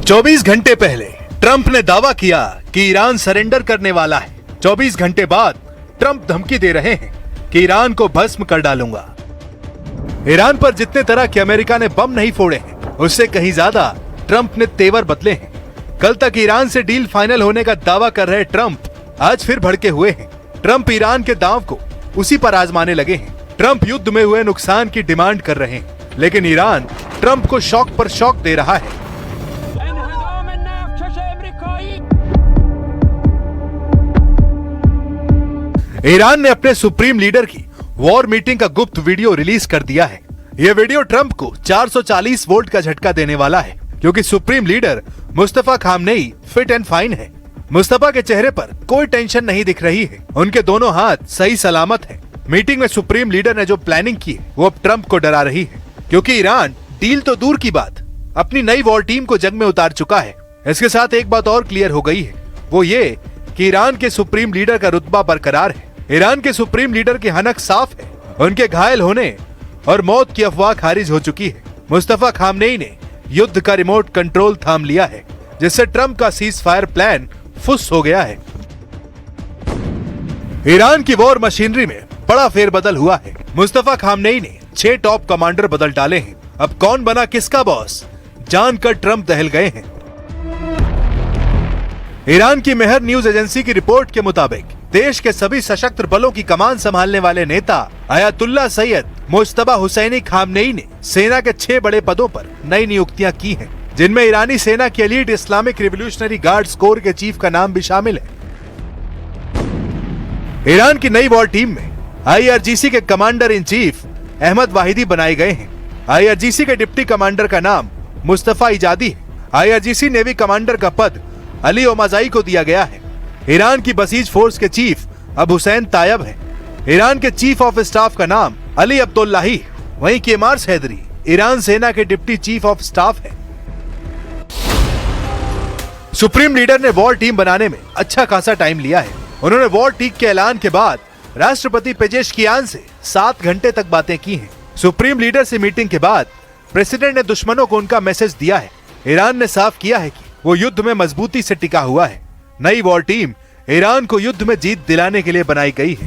24 घंटे पहले ट्रंप ने दावा किया कि ईरान सरेंडर करने वाला है। 24 घंटे बाद ट्रंप धमकी दे रहे हैं कि ईरान को भस्म कर डालूंगा। ईरान पर जितने तरह के अमेरिका ने बम नहीं फोड़े हैं, उससे कहीं ज्यादा ट्रंप ने तेवर बदले हैं। कल तक ईरान से डील फाइनल होने का दावा कर रहे ट्रंप आज फिर भड़के हुए हैं। ट्रंप ईरान के दांव को उसी पर आजमाने लगे हैं। ट्रंप युद्ध में हुए नुकसान की डिमांड कर रहे हैं, लेकिन ईरान ट्रंप को शौक पर शौक दे रहा है। ईरान ने अपने सुप्रीम लीडर की वॉर मीटिंग का गुप्त वीडियो रिलीज कर दिया है। यह वीडियो ट्रंप को 440 वोल्ट का झटका देने वाला है, क्योंकि supreme leader Mustafa Khamenei fit and fine है। मुस्तफा के चेहरे पर कोई टेंशन नहीं दिख रही है। उनके दोनों हाथ सही सलामत हैं। मीटिंग में सुप्रीम लीडर ने जो प्लानिंग की है, वो अब ट्रंप को डरा रही है, क्योंकि ईरान डील तो दूर की बात, अपनी नई वॉर टीम को जंग में उतार चुका है। इसके साथ एक बात और क्लियर हो गई है, वो ये कि ईरान के सुप्रीम लीडर का रुतबा बरकरार है। ईरान के सुप्रीम लीडर की हनक साफ है। उनके घायल होने और मौत की अफवाह खारिज हो चुकी है। मुस्तफा खामनेई ने युद्ध का रिमोट कंट्रोल थाम लिया है, जिससे ट्रंप का सीज फायर प्लान फुस हो गया है। ईरान की वॉर मशीनरी में बड़ा फेरबदल हुआ है। मुस्तफा खामनेई ने 6 टॉप कमांडर बदल डाले हैं। अब कौन बना किसका बॉस, जानकर ट्रंप दहल गए हैं। ईरान की मेहर न्यूज एजेंसी की रिपोर्ट के मुताबिक देश के सभी सशस्त्र बलों की कमान संभालने वाले नेता अयातुल्ला सैयद मुज्तबा हुसैनी खामनेई ने सेना के 6 बड़े पदों पर नई नियुक्तियां की हैं, जिनमें ईरानी सेना की elite Islamic revolutionary guards corps के चीफ का नाम भी शामिल है। ईरान की नई वॉर टीम में IRGC के commander in chief Ahmad Vahidi बनाए गए हैं। IRGC के डिप्टी कमांडर का नाम मुस्तफा इजादी है। IRGC नेवी कमांडर का पद अली ओमाजाई को दिया गया है। ईरान की बसीज फोर्स के चीफ अब हुसैन तायब है। ईरान के चीफ ऑफ स्टाफ का नाम अली अब्दुल्लाही। वहीं केमार्स हैदरी ईरान सेना के डिप्टी चीफ ऑफ स्टाफ है। सुप्रीम लीडर ने वॉर टीम बनाने में अच्छा खासा टाइम लिया है। उन्होंने वॉर टीम के ऐलान के बाद राष्ट्रपति पेजेशकियान से 7 घंटे तक बातें की हैं। सुप्रीम लीडर से मीटिंग के बाद प्रेसिडेंट ने दुश्मनों को उनका मैसेज दिया है। ईरान ने साफ किया है कि वो युद्ध में मजबूती से टिका हुआ है। नई वॉर टीम ईरान को युद्ध में जीत दिलाने के लिए बनाई गई है।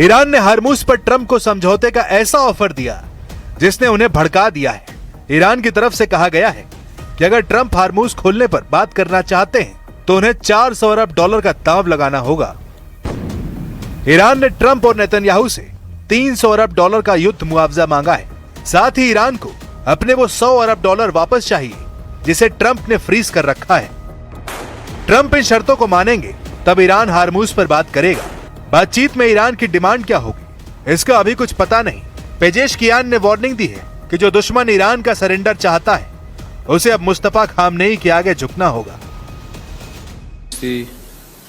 ईरान ने हरमुज पर ट्रंप को समझौते का ऐसा ऑफर दिया जिसने उन्हें भड़का दिया है। ईरान की तरफ से कहा गया है कि अगर ट्रंप हरमुज खोलने पर बात करना चाहते हैं तो उन्हें $400 अरब का दांव लगाना होगा। ईरान ने ट्रंप और नेतन्याहू से $300 अरब का युद्ध मुआवजा मांगा है। साथ ही ईरान को अपने वो $100 अरब वापस चाहिए जिसे ट्रंप ने फ्रीज कर रखा है। ट्रंप इन शर्तों को मानेंगे तब ईरान हरमुज पर बात करेगा। बातचीत में ईरान की डिमांड क्या होगी, इसका अभी कुछ पता नहीं। पेजेशकियान ने वार्निंग दी है कि जो दुश्मन ईरान का सरेंडर चाहता है, उसे अब मुस्तफा खामनेई के आगे झुकना होगा।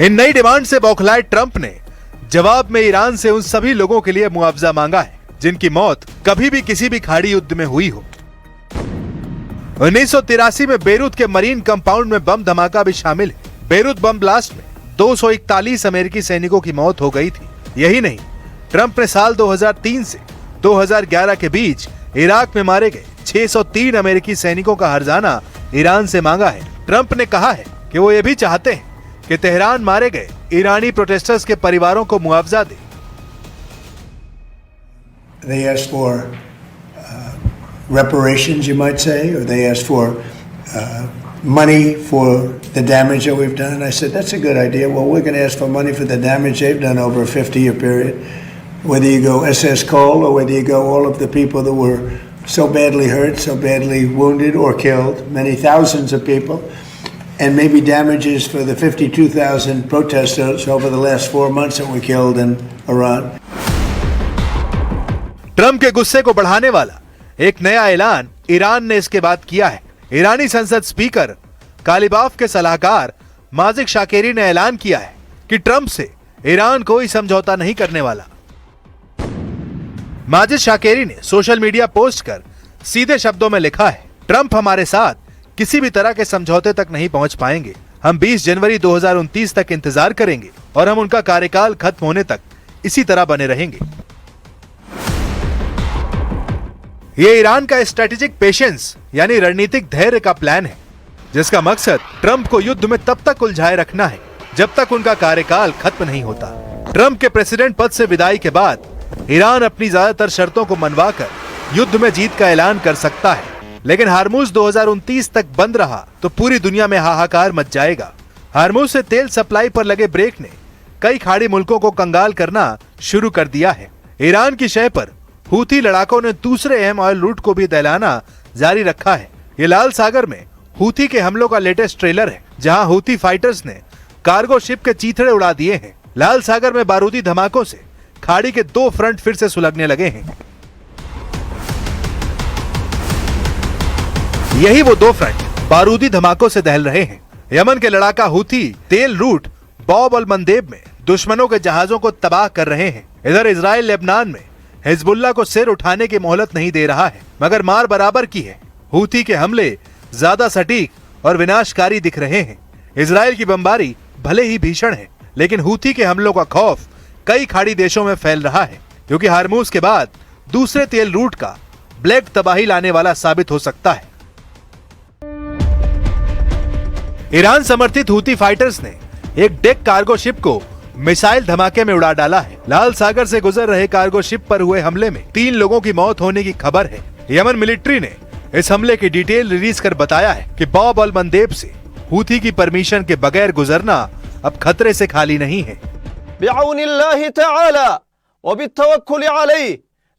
इन नई डिमांड से बौखलाए ट्रंप ने जवाब में ईरान से उन सभी लोगों के लिए मुआवजा मांगा है जिनकी मौत कभी भी किसी भी खाड़ी युद्ध में हुई हो। 1983 में बेरूत के मरीन कंपाउंड में बम धमाका भी शामिल है। बेरूत बम ब्लास्ट में 241 अमेरिकी सैनिकों की मौत हो गई थी। यही नहीं, ट्रंप ने साल 2003 से 2011 के बीच इराक में मारे गए 603 अमेरिकी सैनिकों का हर्जाना ईरान से मांगा है। ट्रंप ने कहा है कि वो ये भी चाहते हैं कि तेहरान मारे गए ईरानी प्रोटेस्टर्स के परिवारों को मुआवजा दे। They asked for reparations, you might say, or they asked for money for the damage that we've done. I said, that's a good idea. Well, we're going to ask for money for the damage they've done over a 50-year period. Whether you go SS Cole or whether you go all of the people that were so badly hurt, so badly wounded or killed, many thousands of people. and maybe damages for the 52,000 protesters over the last 4 months that were killed in Iran. Trump के गुस्से को बढ़ाने वाला एक नया ऐलान Iran ने इसके बाद किया है। ईरानी संसद स्पीकर कालिबाफ के सलाहकार माजिद शाकेरी ने ऐलान किया है कि ट्रंप से ईरान कोई समझौता नहीं करने वाला। माजिद शाकेरी ने सोशल मीडिया पोस्ट कर सीधे शब्दों में लिखा है, ट्रंप हमारे साथ किसी भी तरह के समझौते तक नहीं पहुंच पाएंगे। हम 20 जनवरी 2029 तक इंतजार करेंगे और हम उनका कार्यकाल खत्म होने तक इसी तरह बने रहेंगे। ये ईरान का स्ट्रेटेजिक पेशेंस यानी रणनीतिक धैर्य का प्लान है, जिसका मकसद ट्रंप को युद्ध में तब तक उलझाए रखना है जब तक उनका कार्यकाल खत्म नहीं होता। ट्रंप के प्रेसिडेंट पद से विदाई के बाद ईरान अपनी ज्यादातर शर्तों को मनवाकर युद्ध में जीत का ऐलान कर सकता है, लेकिन हार्मूज 2029 तक बंद रहा तो पूरी दुनिया में हाहाकार मच जाएगा। हार्मूज से तेल सप्लाई पर लगे ब्रेक ने कई खाड़ी मुल्कों को कंगाल करना शुरू कर दिया है। ईरान की शय पर हूथी लड़ाकों ने दूसरे अहम ऑयल रूट को भी दहलाना जारी रखा है। ये लाल सागर में हूथी के हमलों का लेटेस्ट ट्रेलर है, जहां हूथी फाइटर्स ने कार्गो शिप के चीथड़े उड़ा दिए हैं। लाल सागर में बारूदी धमाकों से खाड़ी के 2 फ्रंट फिर से सुलगने लगे हैं। यही वो 2 फ्रंट बारूदी धमाकों से दहल रहे हैं। यमन के लड़ाका हूथी तेल रूट बॉब अल मंदेब में दुश्मनों के जहाजों को तबाह कर रहे हैं। इधर इजराइल लेबनान में हिजबुल्लाह को सिर उठाने की मोहलत नहीं दे रहा है, मगर मार बराबर की है। हूथी के हमले ज्यादा सटीक और विनाशकारी दिख रहे हैं। इजराइल की बमबारी भले ही भीषण है, लेकिन हूथी के हमलों का खौफ कई खाड़ी देशों में फैल रहा है, क्योंकि हार्मूज के बाद दूसरे तेल रूट का ब्लैक तबाही लाने वाला साबित हो सकता है। ईरान समर्थित हूथी फाइटर्स ने एक डेक कार्गो शिप को मिसाइल धमाके में उड़ा डाला है। लाल सागर से गुजर रहे कार्गो शिप पर हुए हमले में 3 लोगों की मौत होने की खबर है। यमन मिलिट्री ने इस हमले की डिटेल रिलीज कर बताया है कि बॉब अल मंदेब से हूथी की परमिशन के बगैर गुजरना अब खतरे से खाली नहीं है। बिअौनिल्लाहि तआला व बित्तवक्कुल अलैहि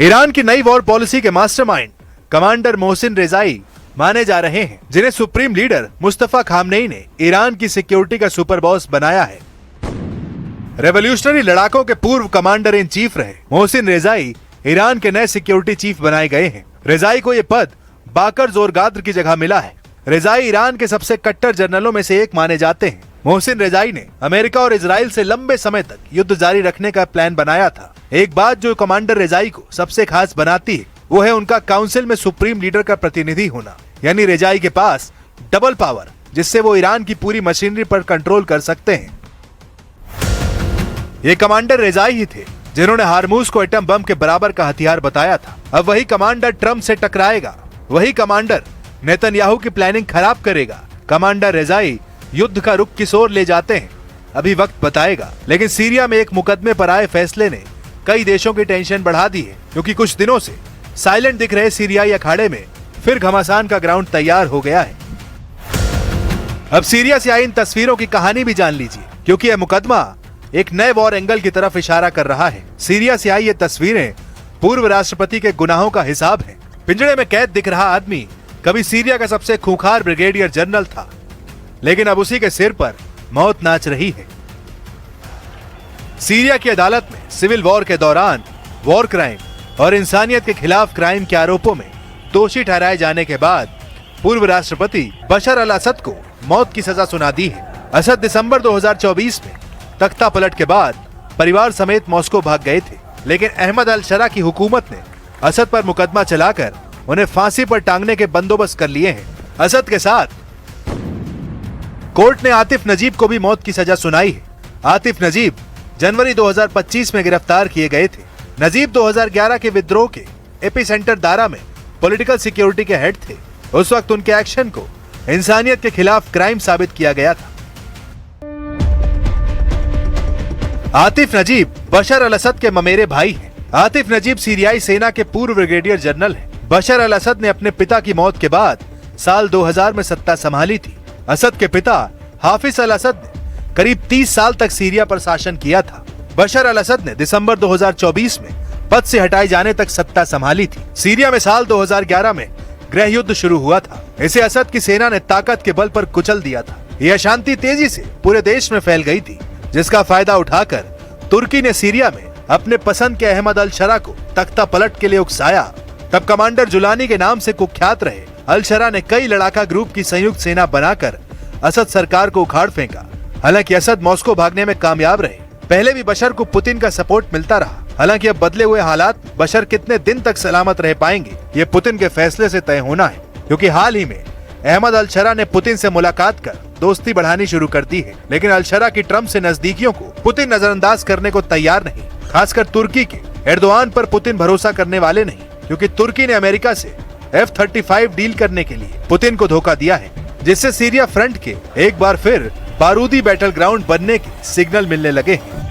ईरान की नई वॉर पॉलिसी के मास्टरमाइंड कमांडर मोहसिन रेजाई माने जा रहे हैं, जिन्हें सुप्रीम लीडर मुस्तफा खामनेई ने ईरान की सिक्योरिटी का सुपर बॉस बनाया है। रेवोल्यूशनरी लड़ाकों के पूर्व कमांडर इन चीफ रहे मोहसिन रेजाई ईरान के नए सिक्योरिटी चीफ बनाए गए हैं। रेजाई को यह पद बाकर जोरगाद्र की जगह मिला है। रेजाई ईरान के सबसे कट्टर जनरलों में से एक माने जाते हैं। मोहसिन रेजाई ने अमेरिका और इजराइल से लंबे समय तक युद्ध जारी रखने का प्लान बनाया था। एक बात जो कमांडर रेजाई को सबसे खास बनाती है वो है उनका काउंसिल में सुप्रीम लीडर का प्रतिनिधि होना, यानी रेजाई के पास डबल पावर, जिससे वो ईरान की पूरी मशीनरी पर कंट्रोल कर सकते हैं। ये कमांडर रेजाई ही थे जिन्होंने हार्मूज को एटम बम के बराबर का हथियार बताया था। अब वही कमांडर ट्रंप से टकराएगा, वही कमांडर नेतन्याहू की प्लानिंग खराब करेगा। कमांडर रेजाई युद्ध का रुख किस ओर ले जाते हैं अभी वक्त बताएगा, लेकिन सीरिया में एक मुकदमे पर आए फैसले ने कई देशों की टेंशन बढ़ा दी है, क्योंकि कुछ दिनों से साइलेंट दिख रहे सीरियाई अखाड़े में फिर घमासान का ग्राउंड तैयार हो गया है। अब सीरिया से आई इन तस्वीरों की कहानी भी जान लीजिए, क्योंकि यह मुकदमा एक नए वॉर एंगल की तरफ इशारा कर रहा है। सीरिया से आई ये तस्वीरें पूर्व राष्ट्रपति के गुनाहों का हिसाब है। पिंजड़े में कैद दिख रहा आदमी कभी सीरिया का सबसे खूंखार ब्रिगेडियर जनरल था, लेकिन अब उसी के सिर पर मौत नाच रही है। सीरिया की अदालत में सिविल वॉर के दौरान वॉर क्राइम और इंसानियत के खिलाफ क्राइम के आरोपों में दोषी ठहराए जाने के बाद पूर्व राष्ट्रपति बशर अल असद को मौत की सजा सुना दी है। असद दिसंबर 2024 में तख्ता पलट के बाद परिवार समेत मॉस्को भाग गए थे, लेकिन अहमद अल शरा की हुकूमत ने असद पर मुकदमा चलाकर उन्हें फांसी पर टांगने के बंदोबस्त कर लिए हैं। असद के साथ कोर्ट ने आतिफ नजीब को भी मौत की सजा सुनाई है। आतिफ नजीब जनवरी 2025 में गिरफ्तार किए गए थे। नजीब 2011 के विद्रोह के एपिसेंटर दारा में पॉलिटिकल सिक्योरिटी के हेड थे। उस वक्त उनके एक्शन को इंसानियत के खिलाफ क्राइम साबित किया गया था। आतिफ नजीब बशर अल असद के ममेरे भाई हैं। आतिफ नजीब सीरियाई सेना के पूर्व ब्रिगेडियर जनरल हैं। बशर अल असद ने अपने पिता की मौत के बाद साल 2000 में सत्ता संभाली थी। असद के पिता हाफिज अल असद ने करीब 30 साल तक सीरिया पर शासन किया था। बशर अल असद ने दिसंबर 2024 में पद से हटाए जाने तक सत्ता संभाली थी। सीरिया में साल 2011 में गृह युद्ध शुरू हुआ था। इसे असद की सेना ने ताकत के बल पर कुचल दिया था। यह अशांति तेजी से पूरे देश में फैल गई थी, जिसका फायदा उठाकर तुर्की ने सीरिया में अपने पसंद के अहमद अल शरा को तख्ता पलट के लिए उकसाया। तब कमांडर जुलानी के नाम से कुख्यात रहे अल शरा ने कई लड़ाका ग्रुप की संयुक्त सेना बनाकर असद सरकार को उखाड़ फेंका। हालांकि असद मॉस्को भागने में कामयाब रहे। पहले भी बशर को पुतिन का सपोर्ट मिलता रहा। हालांकि अब बदले हुए हालात बशर कितने दिन तक सलामत रह पाएंगे, ये पुतिन के फैसले से तय होना है, क्योंकि हाल ही में अहमद अल शरा ने पुतिन से मुलाकात कर दोस्ती बढ़ानी शुरू कर दी है। लेकिन अल शरा की ट्रंप से नजदीकियों को पुतिन नजरअंदाज करने को तैयार नहीं। खासकर तुर्की के एर्दोआन पर पुतिन भरोसा करने वाले नहीं, क्योंकि तुर्की ने अमेरिका से F-35 डील करने के लिए पुतिन को धोखा दिया है, जिससे सीरिया फ्रंट के एक बार फिर बारूदी बैटल ग्राउंड बनने के सिग्नल मिलने लगे हैं।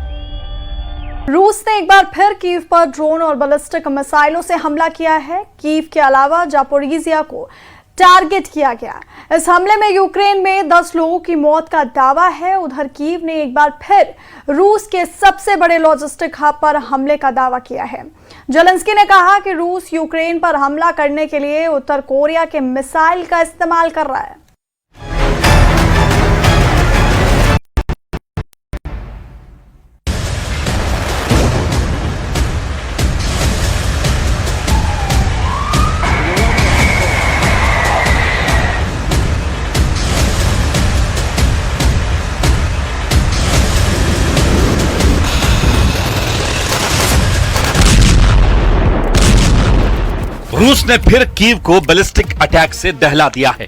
रूस ने एक बार फिर कीव पर ड्रोन और बैलिस्टिक मिसाइलों से हमला किया है। कीव के अलावा जापोरिजिया को टारगेट किया गया। इस हमले में यूक्रेन में 10 लोगों की मौत का दावा है। उधर कीव ने एक बार फिर रूस के सबसे बड़े लॉजिस्टिक हब पर हमले का दावा किया है। जेलेंस्की ने कहा कि रूस यूक्रेन पर हमला करने के लिए उत्तर कोरिया के मिसाइल का इस्तेमाल कर रहा है। रूस ने फिर कीव को बैलिस्टिक अटैक से दहला दिया है।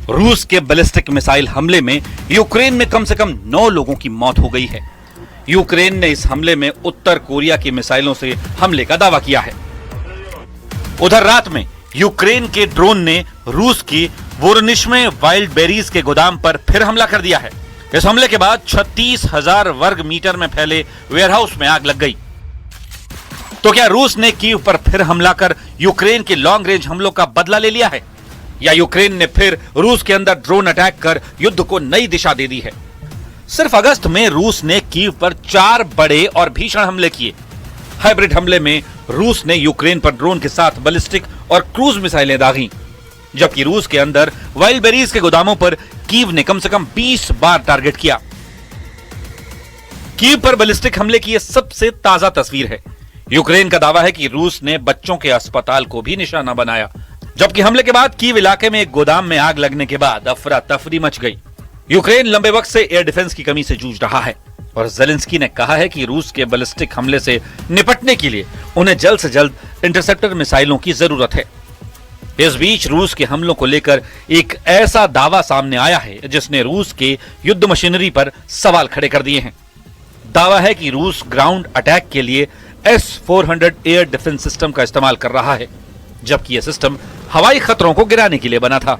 रूस के बैलिस्टिक मिसाइल हमले में यूक्रेन में कम से कम 9 लोगों की मौत हो गई है। यूक्रेन ने इस हमले में उत्तर कोरिया की मिसाइलों से हमले का दावा किया है। उधर रात में यूक्रेन के ड्रोन ने रूस की वोरोनिश में वाइल्ड बेरीज के गोदाम पर फिर हमला कर दिया है। इस हमले के बाद 36,000 वर्ग मीटर में फैले वेयरहाउस में आग लग गई। तो क्या रूस ने कीव पर फिर हमला कर यूक्रेन के लॉन्ग रेंज हमलों का बदला ले लिया है, या यूक्रेन ने फिर रूस के अंदर ड्रोन अटैक कर युद्ध को नई दिशा दे दी है? सिर्फ अगस्त में रूस ने कीव पर 4 बड़े और भीषण हमले किए। हाइब्रिड हमले में रूस ने यूक्रेन पर ड्रोन के साथ बैलिस्टिक और क्रूज मिसाइलें दागी, जबकि रूस के अंदर वाइल्ड बेरीज के गोदामों पर कीव ने कम से कम 20 बार टारगेट किया। कीव पर बैलिस्टिक हमले की यह सबसे ताजा तस्वीर है। यूक्रेन का दावा है कि रूस ने बच्चों के अस्पताल को भी निशाना बनाया, जबकि हमले के बाद कीव इलाके में एक गोदाम में आग लगने के बाद अफरा तफरी मच गई। यूक्रेन लंबे वक्त से एयर डिफेंस की कमी से जूझ रहा है और जेलेंस्की ने कहा है कि रूस के बैलिस्टिक हमले से निपटने के लिए उन्हें जल्द से जल्द इंटरसेप्टर मिसाइलों की जरूरत है। इस बीच रूस के हमलों को लेकर एक ऐसा दावा सामने आया है जिसने रूस के युद्ध मशीनरी पर सवाल खड़े कर दिए हैं। दावा है कि रूस ग्राउंड अटैक के लिए S-400 एयर डिफेंस सिस्टम का इस्तेमाल कर रहा है, जबकि यह सिस्टम हवाई खतरों को गिराने के लिए बना था।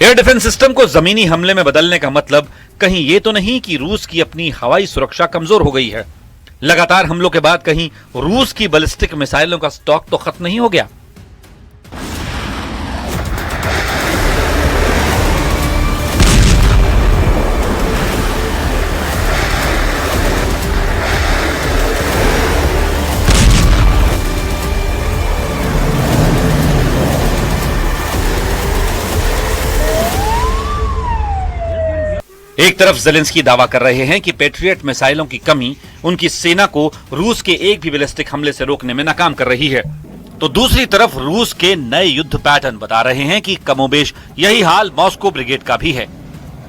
एयर डिफेंस सिस्टम को जमीनी हमले में बदलने का मतलब कहीं यह तो नहीं कि रूस की अपनी हवाई सुरक्षा कमजोर हो गई है। लगातार हमलों के बाद कहीं रूस की बैलिस्टिक मिसाइलों का स्टॉक तो खत्म नहीं हो गया। एक तरफ जेलेंस्की दावा कर रहे हैं कि पैट्रियट मिसाइलों की कमी उनकी सेना को रूस के एक भी बैलिस्टिक हमले से रोकने में नाकाम कर रही है, तो दूसरी तरफ रूस के नए युद्ध पैटर्न बता रहे हैं कि कमोबेश यही हाल मॉस्को ब्रिगेड का भी है।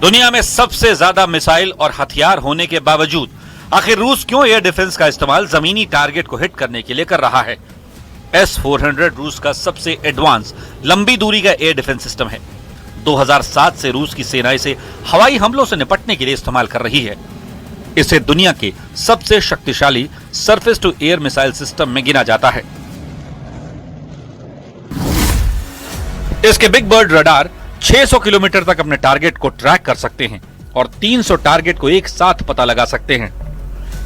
दुनिया में सबसे ज्यादा मिसाइल और हथियार होने के बावजूद आखिर रूस क्यों एयर डिफेंस का इस्तेमाल जमीनी टारगेट को हिट करने के लिए कर रहा है? S-400 रूस का सबसे एडवांस लंबी दूरी का एयर डिफेंस सिस्टम है। 2007 से रूस की सेना इसे हवाई हमलों से निपटने के लिए इस्तेमाल कर रही है। इसे दुनिया के सबसे शक्तिशाली surface to air missile system में गिना जाता है। इसके बिग बर्ड रडार 600 किलोमीटर तक अपने टारगेट को ट्रैक कर सकते हैं और 300 टारगेट को एक साथ पता लगा सकते हैं।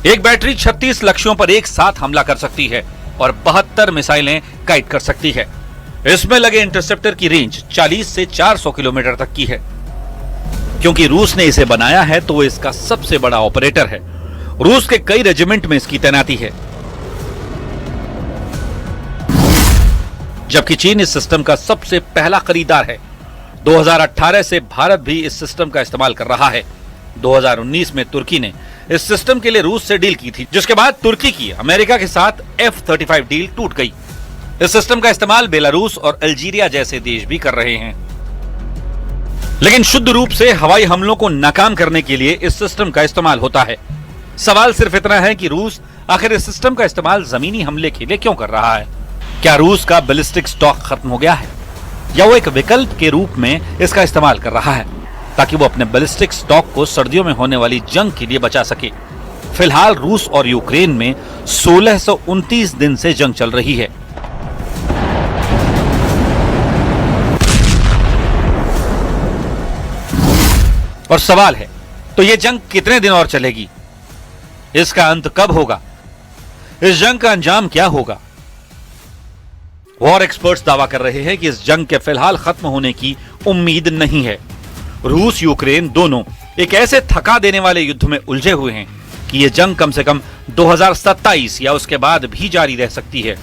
एक बैटरी 36 लक्ष्यों पर एक साथ हमला कर सकती है और 72 मिसाइलें गाइड कर सकती है। इसमें लगे इंटरसेप्टर की रेंज 40 से 400 किलोमीटर तक की है। क्योंकि रूस ने इसे बनाया है तो वो इसका सबसे बड़ा ऑपरेटर है। रूस के कई रेजिमेंट में इसकी तैनाती है, जबकि चीन इस सिस्टम का सबसे पहला खरीदार है। 2018 से भारत भी इस सिस्टम का इस्तेमाल कर रहा है। 2019 में तुर्की ने इस सिस्टम के लिए रूस से डील की थी, जिसके बाद तुर्की की अमेरिका के साथ F-35 डील टूट गई। इस सिस्टम का इस्तेमाल बेलारूस और अल्जीरिया जैसे देश भी कर रहे हैं। लेकिन शुद्ध रूप से हवाई हमलों को नाकाम करने के लिए इस सिस्टम का इस्तेमाल होता है। सवाल सिर्फ इतना है कि रूस आखिर इस सिस्टम का इस्तेमाल जमीनी हमले के लिए क्यों कर रहा है? क्या रूस का बैलिस्टिक स्टॉक खत्म हो गया है, या वो एक विकल्प के रूप में इसका इस्तेमाल कर रहा है ताकि वो अपने बैलिस्टिक स्टॉक को सर्दियों में होने वाली जंग के लिए बचा सके? फिलहाल रूस और यूक्रेन में 1629 दिन से जंग चल रही है। और सवाल है, तो ये जंग कितने दिन और चलेगी? इसका अंत कब होगा? इस जंग का अंजाम क्या होगा? वॉर एक्सपर्ट्स दावा कर रहे हैं कि इस जंग के फिलहाल खत्म होने की उम्मीद नहीं है। रूस यूक्रेन दोनों एक ऐसे थका देने वाले युद्ध में उलझे हुए हैं कि यह जंग कम से कम 2027 या उसके बाद भी जारी रह सकती है।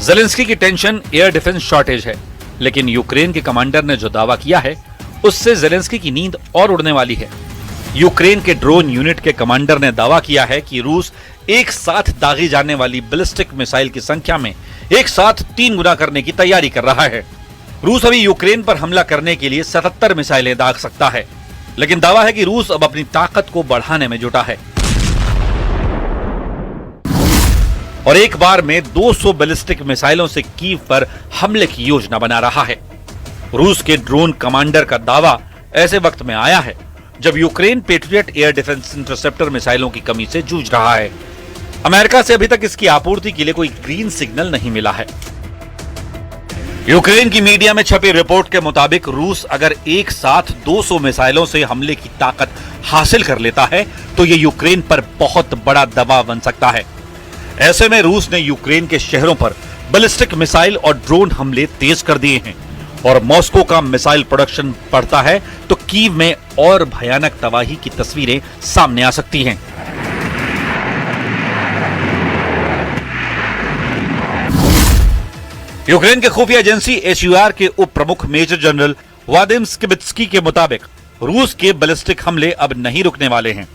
ज़ेलेंस्की की टेंशन एयर डिफेंस शॉर्टेज है, लेकिन यूक्रेन के कमांडर ने जो दावा किया है उससे ज़ेलेंस्की की नींद और उड़ने वाली है। यूक्रेन के ड्रोन यूनिट के कमांडर ने दावा किया है कि रूस एक साथ दागी जाने वाली बैलिस्टिक मिसाइल की संख्या में एक साथ 3 गुना करने की तैयारी कर रहा है। रूस अभी यूक्रेन पर हमला करने के लिए 77 मिसाइलें दाग सकता है, लेकिन दावा है कि रूस अब अपनी ताकत को बढ़ाने में जुटा है और एक बार में 200 बैलिस्टिक मिसाइलों से कीव पर हमले की योजना बना रहा है। रूस के ड्रोन कमांडर का दावा ऐसे वक्त में आया है जब Ukraine patriot air defence interceptor मिसाइलों की कमी से जूझ रहा है। अमेरिका से अभी तक इसकी आपूर्ति के लिए कोई ग्रीन सिग्नल नहीं मिला है। यूक्रेन की मीडिया में छपी रिपोर्ट के मुताबिक रूस अगर एक साथ 200 मिसाइलों से हमले की ताकत हासिल कर लेता है तो यह यूक्रेन पर बहुत बड़ा दबाव बन सकता है। ऐसे में रूस ने यूक्रेन के शहरों पर बैलिस्टिक मिसाइल और ड्रोन हमले तेज कर दिए हैं और मॉस्को का मिसाइल प्रोडक्शन बढ़ता है तो कीव में और भयानक तबाही की तस्वीरें सामने आ सकती हैं। यूक्रेन के खुफिया एजेंसी HUR के उप प्रमुख मेजर जनरल वादिम स्किबित्स्की के मुताबिक रूस के बैलिस्टिक हमले अब नहीं रुकने वाले हैं।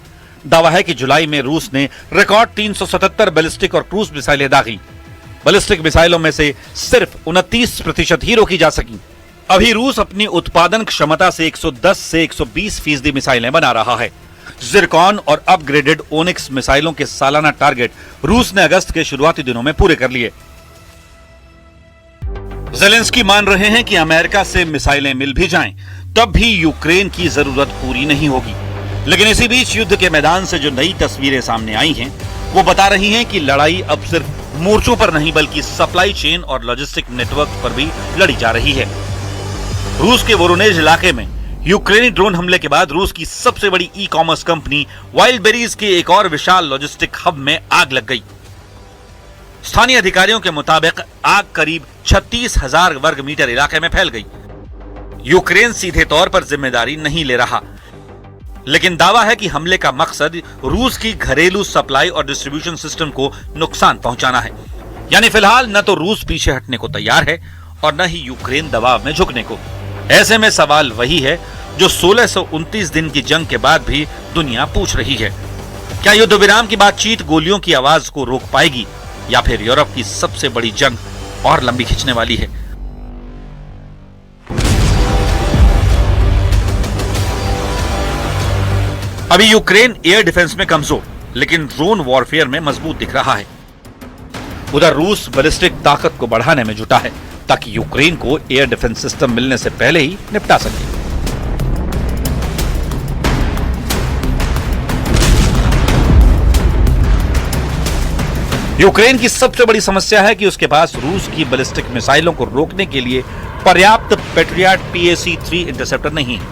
दावा है कि जुलाई में रूस ने रिकॉर्ड 377 बैलिस्टिक और क्रूज मिसाइलें दागी। बैलिस्टिक मिसाइलों में से सिर्फ 29% ही रोकी जा सकी। अभी रूस अपनी उत्पादन क्षमता से 110 से 120% मिसाइलें बना रहा है। जिरकॉन और अपग्रेडेड ओनिक्स मिसाइलों के सालाना टारगेट रूस ने अगस्त के शुरुआती दिनों में पूरे कर लिए। ज़ेलेंस्की मान रहे हैं कि अमेरिका से मिसाइलें मिल भी जाएं, तब भी यूक्रेन की जरूरत पूरी नहीं होगी। लेकिन इसी बीच युद्ध के मैदान से जो नई तस्वीरें सामने आई हैं, वो बता रही हैं कि लड़ाई अब सिर्फ मोर्चों पर नहीं बल्कि सप्लाई चेन और लॉजिस्टिक नेटवर्क पर भी लड़ी जा रही है। रूस के वोरोनेज इलाके में यूक्रेनी ड्रोन हमले के बाद रूस की सबसे बड़ी ई-कॉमर्स कंपनी वाइल्डबेरीज के एक और विशाल लॉजिस्टिक हब में आग लग गई। स्थानीय अधिकारियों के मुताबिक आग करीब 36,000 वर्ग मीटर इलाके में फैल गई। यूक्रेन सीधे तौर पर जिम्मेदारी नहीं ले रहा, लेकिन दावा है कि हमले का मकसद रूस की घरेलू सप्लाई और डिस्ट्रीब्यूशन सिस्टम को नुकसान पहुंचाना है। यानी फिलहाल न तो रूस पीछे हटने को तैयार है और न ही यूक्रेन दबाव में झुकने को। ऐसे में सवाल वही है जो 1629 दिन की जंग के बाद भी दुनिया पूछ रही है, क्या युद्ध विराम की बातचीत गोलियों की आवाज को रोक पाएगी या फिर यूरोप की सबसे बड़ी जंग और लंबी खिंचने वाली है? अभी यूक्रेन एयर डिफेंस में कमजोर लेकिन ड्रोन वॉरफेयर में मजबूत दिख रहा है। उधर रूस बैलिस्टिक ताकत को बढ़ाने में जुटा है ताकि यूक्रेन को एयर डिफेंस सिस्टम मिलने से पहले ही निपटा सके। यूक्रेन की सबसे बड़ी समस्या है कि उसके पास रूस की बैलिस्टिक मिसाइलों को रोकने के लिए पर्याप्त पेट्रियट PAC-3 इंटरसेप्टर नहीं है।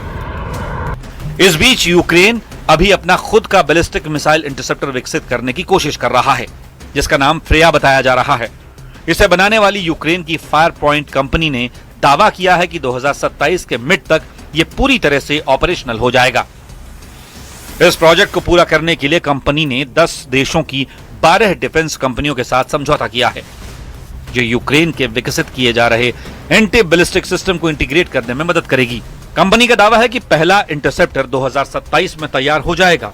इस बीच यूक्रेन अभी अपना खुद का बैलिस्टिक मिसाइल इंटरसेप्टर विकसित करने की कोशिश कर रहा है, जिसका नाम फ्रेया बताया जा रहा है। इसे बनाने वाली यूक्रेन की फायर पॉइंट कंपनी ने दावा किया है कि 2027 के मिड तक यह पूरी तरह से ऑपरेशनल हो जाएगा। इस प्रोजेक्ट को पूरा करने के लिए कंपनी ने 10 देशों की 12 डिफेंस कंपनियों के साथ समझौता किया है, जो यूक्रेन के विकसित किए जा रहे एंटी बैलिस्टिक सिस्टम को इंटीग्रेट करने में मदद करेगी। कंपनी का दावा है कि पहला इंटरसेप्टर 2027 में तैयार हो जाएगा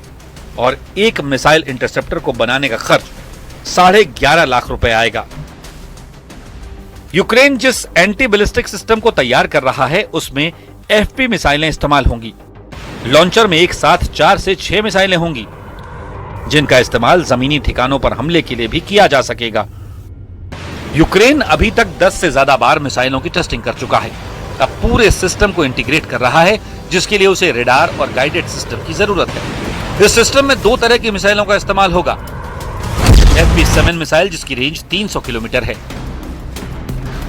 और एक मिसाइल इंटरसेप्टर को बनाने का खर्च 11.5 लाख रुपए आएगा। यूक्रेन जिस एंटी बैलिस्टिक सिस्टम को तैयार कर रहा है उसमें एफपी मिसाइलें इस्तेमाल होंगी। लॉन्चर में एक साथ 4 से 6 मिसाइलें होंगी, जिनका इस्तेमाल जमीनी ठिकानों पर हमले के लिए भी किया जा सकेगा। यूक्रेन अभी तक 10 से ज्यादा बार मिसाइलों की टेस्टिंग कर चुका है। अब पूरे सिस्टम को इंटीग्रेट कर रहा है, जिसके लिए उसे रेडार और गाइडेड सिस्टम की जरूरत है। इस सिस्टम में 2 तरह की मिसाइलों का इस्तेमाल होगा। FP7 मिसाइल जिसकी रेंज 300 किलोमीटर है,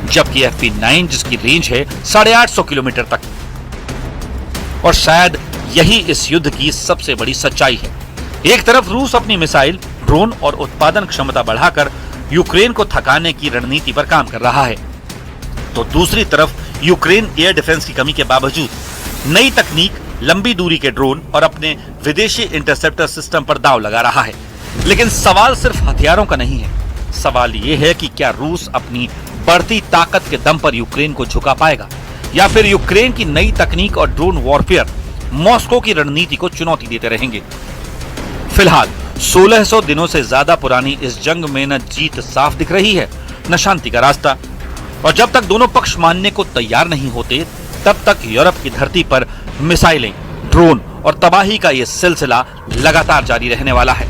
जबकि FP9 जिसकी रेंज है 850 किलोमीटर तक। और शायद यही इस युद्ध की सबसे बड़ी सच्चाई है। एक तरफ रूस अपनी मिसाइल, ड्रोन और उत्पादन क्षमता बढ़ाकर यूक्रेन को थकाने की रणनीति पर काम कर रहा है, तो दूसरी तरफ यूक्रेन एयर डिफेंस की कमी के बावजूद नई तकनीक, लंबी दूरी के ड्रोन और अपने विदेशी इंटरसेप्टर सिस्टम पर दांव लगा रहा है। लेकिन सवाल सिर्फ हथियारों का नहीं है, सवाल यह है कि क्या रूस अपनी बढ़ती ताकत के दम पर यूक्रेन को झुका पाएगा, या फिर यूक्रेन की नई तकनीक और ड्रोन वॉरफेयर मॉस्को की रणनीति को चुनौती देते रहेंगे। फिलहाल 1600 दिनों से ज्यादा पुरानी इस जंग में न जीत साफ दिख रही है, न शांति का रास्ता। और जब तक दोनों पक्ष मानने को तैयार नहीं होते, तब तक यूरोप की धरती पर मिसाइलें, ड्रोन और तबाही का यह सिलसिला लगातार जारी रहने वाला है।